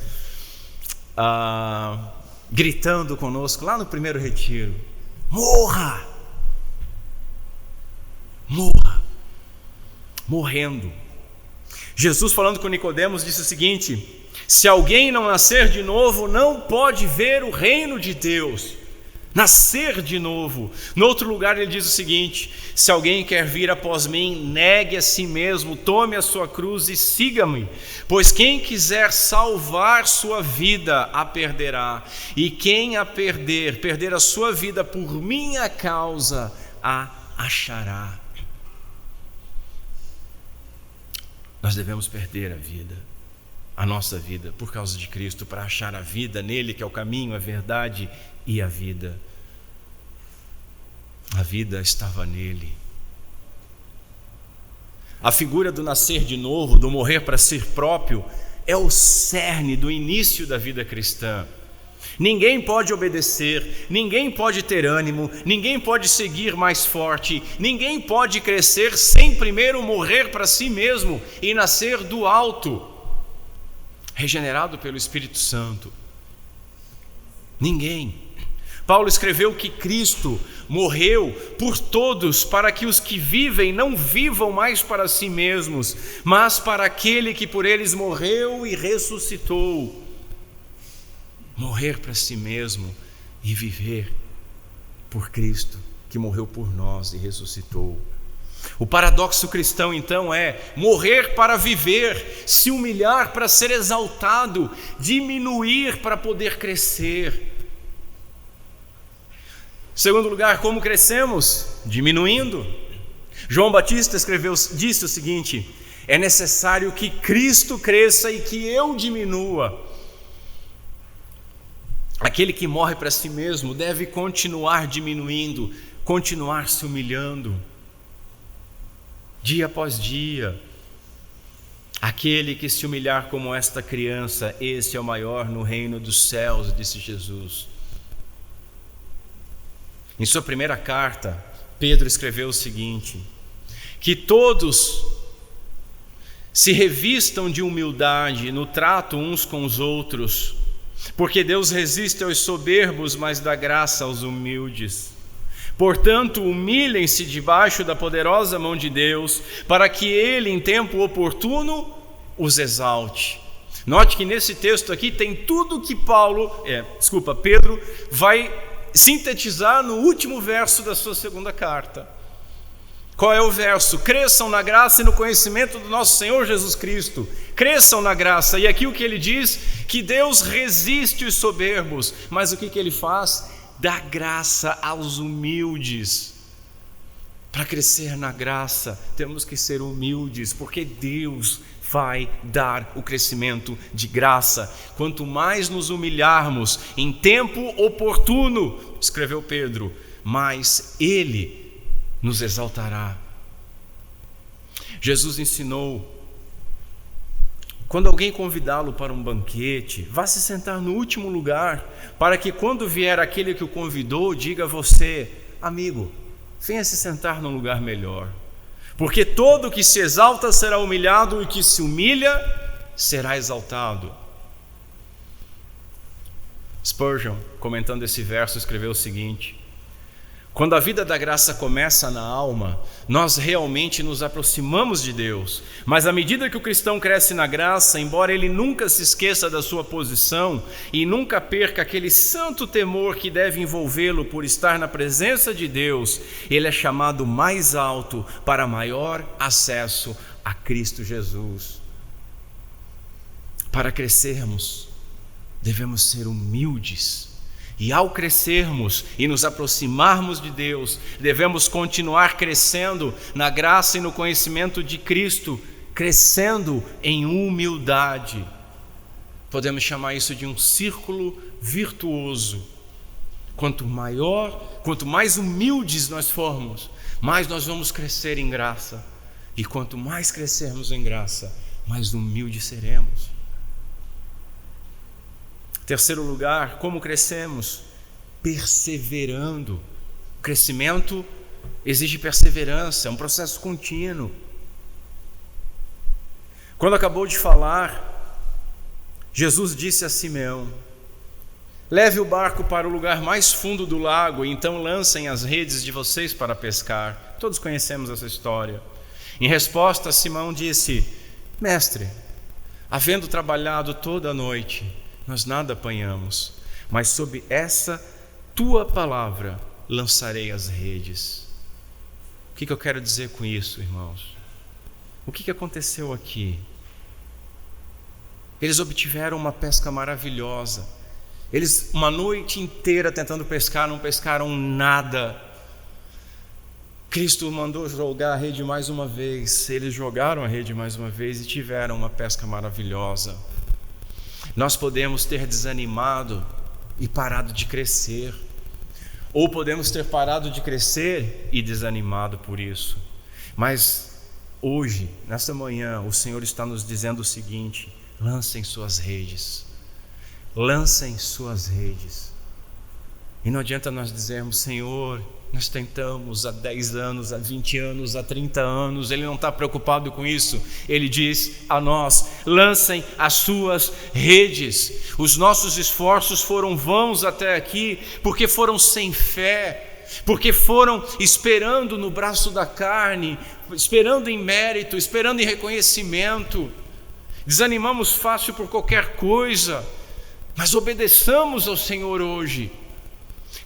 gritando conosco lá no primeiro retiro: morra! Morra! Morrendo. Jesus, falando com Nicodemos, disse o seguinte: se alguém não nascer de novo, não pode ver o reino de Deus. Nascer de novo. No outro lugar ele diz o seguinte: se alguém quer vir após mim, negue a si mesmo, tome a sua cruz e siga-me. Pois quem quiser salvar sua vida, a perderá. E quem a perder a sua vida por minha causa, a achará. Nós devemos perder a vida, a nossa vida, por causa de Cristo, para achar a vida nele, que é o caminho, a verdade e a vida. A vida estava nele. A figura do nascer de novo, do morrer para si próprio, é o cerne do início da vida cristã. Ninguém pode obedecer, ninguém pode ter ânimo, ninguém pode seguir mais forte, ninguém pode crescer sem primeiro morrer para si mesmo e nascer do alto, regenerado pelo Espírito Santo. Ninguém. Paulo escreveu que Cristo morreu por todos, para que os que vivem não vivam mais para si mesmos, mas para aquele que por eles morreu e ressuscitou. Morrer para si mesmo e viver por Cristo, que morreu por nós e ressuscitou. O paradoxo cristão, então, é morrer para viver, se humilhar para ser exaltado, diminuir para poder crescer. Segundo lugar, como crescemos? Diminuindo. João Batista disse o seguinte: é necessário que Cristo cresça e que eu diminua. Aquele que morre para si mesmo deve continuar diminuindo, continuar se humilhando, dia após dia. Aquele que se humilhar como esta criança, esse é o maior no reino dos céus, disse Jesus. Em sua primeira carta, Pedro escreveu o seguinte: que todos se revistam de humildade no trato uns com os outros, porque Deus resiste aos soberbos, mas dá graça aos humildes. Portanto, humilhem-se debaixo da poderosa mão de Deus, para que Ele, em tempo oportuno, os exalte. Note que nesse texto aqui tem tudo que Pedro vai sintetizar no último verso da sua segunda carta. Qual é o verso? Cresçam na graça e no conhecimento do nosso Senhor Jesus Cristo. Cresçam na graça. E aqui o que ele diz? Que Deus resiste os soberbos. Mas o que ele faz? Dá graça aos humildes. Para crescer na graça, temos que ser humildes, porque Deus vai dar o crescimento de graça. Quanto mais nos humilharmos em tempo oportuno, escreveu Pedro, mais Ele nos exaltará. Jesus ensinou: quando alguém convidá-lo para um banquete, vá se sentar no último lugar, para que quando vier aquele que o convidou, diga a você: amigo, venha se sentar num lugar melhor. Porque todo que se exalta será humilhado, e o que se humilha será exaltado. Spurgeon, comentando esse verso, escreveu o seguinte: quando a vida da graça começa na alma, nós realmente nos aproximamos de Deus. Mas à medida que o cristão cresce na graça, embora ele nunca se esqueça da sua posição e nunca perca aquele santo temor que deve envolvê-lo por estar na presença de Deus, ele é chamado mais alto para maior acesso a Cristo Jesus. Para crescermos, devemos ser humildes. E ao crescermos e nos aproximarmos de Deus, devemos continuar crescendo na graça e no conhecimento de Cristo, crescendo em humildade. Podemos chamar isso de um círculo virtuoso. Quanto mais humildes nós formos, mais nós vamos crescer em graça. E quanto mais crescermos em graça, mais humildes seremos. Terceiro lugar, como crescemos? Perseverando. O crescimento exige perseverança, é um processo contínuo. Quando acabou de falar, Jesus disse a Simeão: leve o barco para o lugar mais fundo do lago e então lancem as redes de vocês para pescar. Todos conhecemos essa história. Em resposta, Simão disse: mestre, havendo trabalhado toda a noite, nós nada apanhamos, mas sob essa tua palavra lançarei as redes. O que eu quero dizer com isso, irmãos? O que aconteceu aqui? Eles obtiveram uma pesca maravilhosa. Eles, uma noite inteira tentando pescar, não pescaram nada. Cristo mandou jogar a rede mais uma vez. Eles jogaram a rede mais uma vez e tiveram uma pesca maravilhosa. Nós podemos ter desanimado e parado de crescer, ou podemos ter parado de crescer e desanimado por isso. Mas hoje, nesta manhã, o Senhor está nos dizendo o seguinte: lancem suas redes. Lancem suas redes. E não adianta nós dizermos: Senhor, nós tentamos há 10 anos, há 20 anos, há 30 anos. Ele não está preocupado com isso. Ele diz a nós: lancem as suas redes. Os nossos esforços foram vãos até aqui, porque foram sem fé, porque foram esperando no braço da carne, esperando em mérito, esperando em reconhecimento. Desanimamos fácil por qualquer coisa, mas obedeçamos ao Senhor hoje.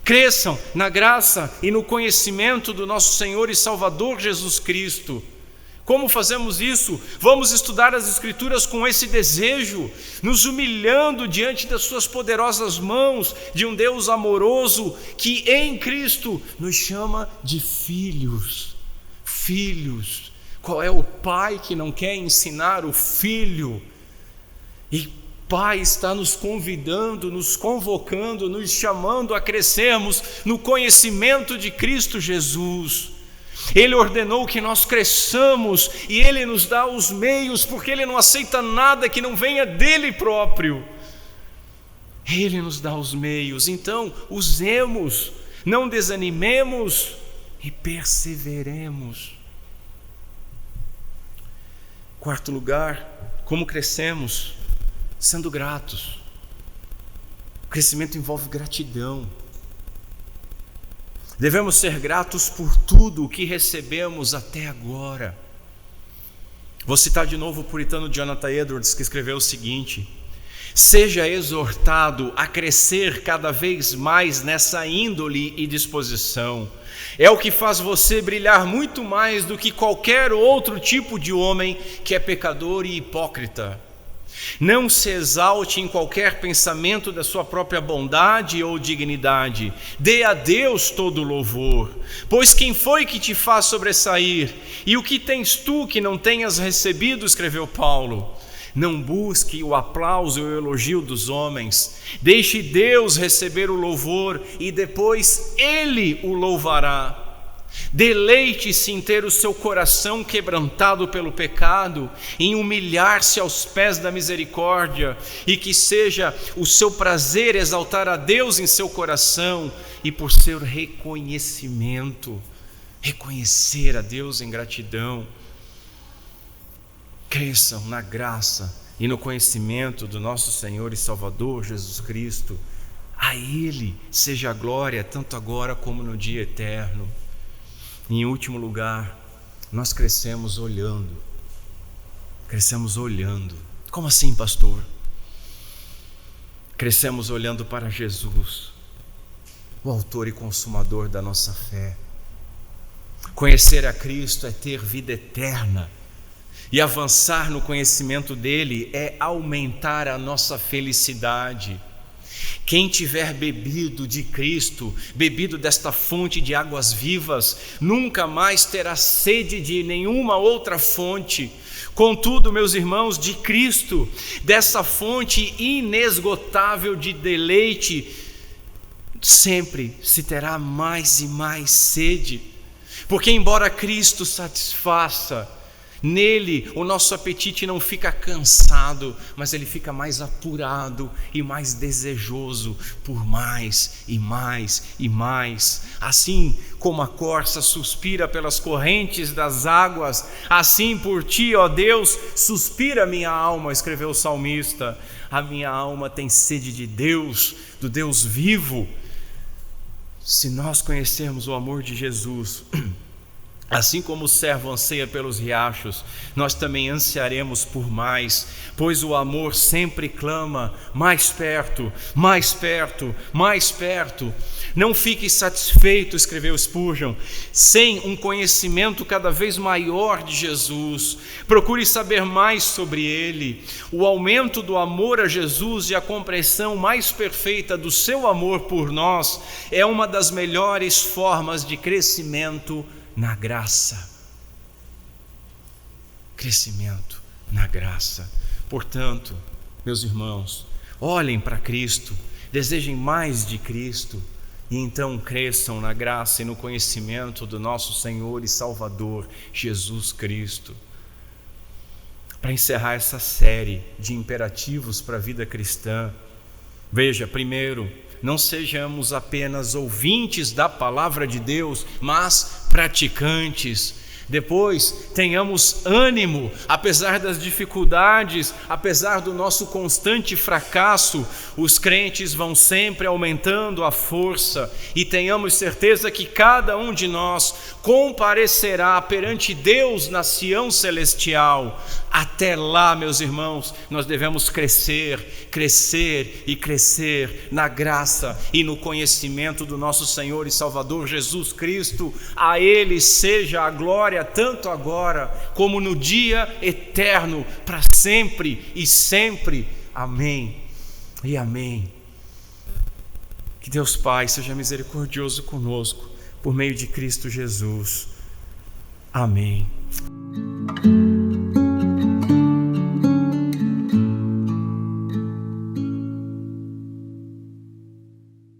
Cresçam na graça e no conhecimento do nosso Senhor e Salvador Jesus Cristo. Como fazemos isso? Vamos estudar as Escrituras com esse desejo, nos humilhando diante das suas poderosas mãos, de um Deus amoroso que em Cristo nos chama de filhos. Filhos. Qual é o pai que não quer ensinar o filho? E Pai está nos convidando, nos convocando, nos chamando a crescermos no conhecimento de Cristo Jesus. Ele ordenou que nós cresçamos e Ele nos dá os meios, porque Ele não aceita nada que não venha dEle próprio. Ele nos dá os meios, então usemos, não desanimemos e perseveremos. Quarto lugar, como crescemos? Sendo gratos. O crescimento envolve gratidão. Devemos ser gratos por tudo o que recebemos até agora. Vou citar de novo o puritano Jonathan Edwards, que escreveu o seguinte: seja exortado a crescer cada vez mais nessa índole e disposição. É o que faz você brilhar muito mais do que qualquer outro tipo de homem que é pecador e hipócrita. Não se exalte em qualquer pensamento da sua própria bondade ou dignidade. Dê a Deus todo o louvor. Pois quem foi que te faz sobressair? E o que tens tu que não tenhas recebido? Escreveu Paulo. Não busque o aplauso e o elogio dos homens. Deixe Deus receber o louvor e depois Ele o louvará. Deleite-se em ter o seu coração quebrantado pelo pecado, em humilhar-se aos pés da misericórdia, e que seja o seu prazer exaltar a Deus em seu coração, e por seu reconhecimento, reconhecer a Deus em gratidão. Cresçam na graça e no conhecimento do nosso Senhor e Salvador Jesus Cristo. A Ele seja a glória, tanto agora como no dia eterno. Em último lugar, nós crescemos olhando. Crescemos olhando. Como assim, pastor? Crescemos olhando para Jesus, o autor e consumador da nossa fé. Conhecer a Cristo é ter vida eterna. E avançar no conhecimento dele é aumentar a nossa felicidade. Quem tiver bebido de Cristo, bebido desta fonte de águas vivas, nunca mais terá sede de nenhuma outra fonte. Contudo, meus irmãos, de Cristo, dessa fonte inesgotável de deleite, sempre se terá mais e mais sede. Porque embora Cristo satisfaça, Nele o nosso apetite não fica cansado, mas ele fica mais apurado e mais desejoso por mais e mais e mais. Assim como a corça suspira pelas correntes das águas, assim por ti, ó Deus, suspira minha alma, escreveu o salmista. A minha alma tem sede de Deus, do Deus vivo. Se nós conhecermos o amor de Jesus, assim como o servo anseia pelos riachos, nós também ansiaremos por mais, pois o amor sempre clama: mais perto, mais perto, mais perto. Não fique satisfeito, escreveu Spurgeon, sem um conhecimento cada vez maior de Jesus. Procure saber mais sobre Ele. O aumento do amor a Jesus e a compreensão mais perfeita do seu amor por nós é uma das melhores formas de crescimento na graça. Crescimento na graça. Portanto, meus irmãos, olhem para Cristo, desejem mais de Cristo e então cresçam na graça e no conhecimento do nosso Senhor e Salvador Jesus Cristo. Para encerrar essa série de imperativos para a vida cristã, veja, primeiro, não sejamos apenas ouvintes da palavra de Deus, mas praticantes. Depois, tenhamos ânimo, apesar das dificuldades, apesar do nosso constante fracasso, os crentes vão sempre aumentando a força e tenhamos certeza que cada um de nós comparecerá perante Deus na Sião celestial. Até lá, meus irmãos, nós devemos crescer, crescer e crescer na graça e no conhecimento do nosso Senhor e Salvador Jesus Cristo. A Ele seja a glória, tanto agora como no dia eterno, para sempre e sempre. Amém e amém. Que Deus Pai seja misericordioso conosco, por meio de Cristo Jesus. Amém.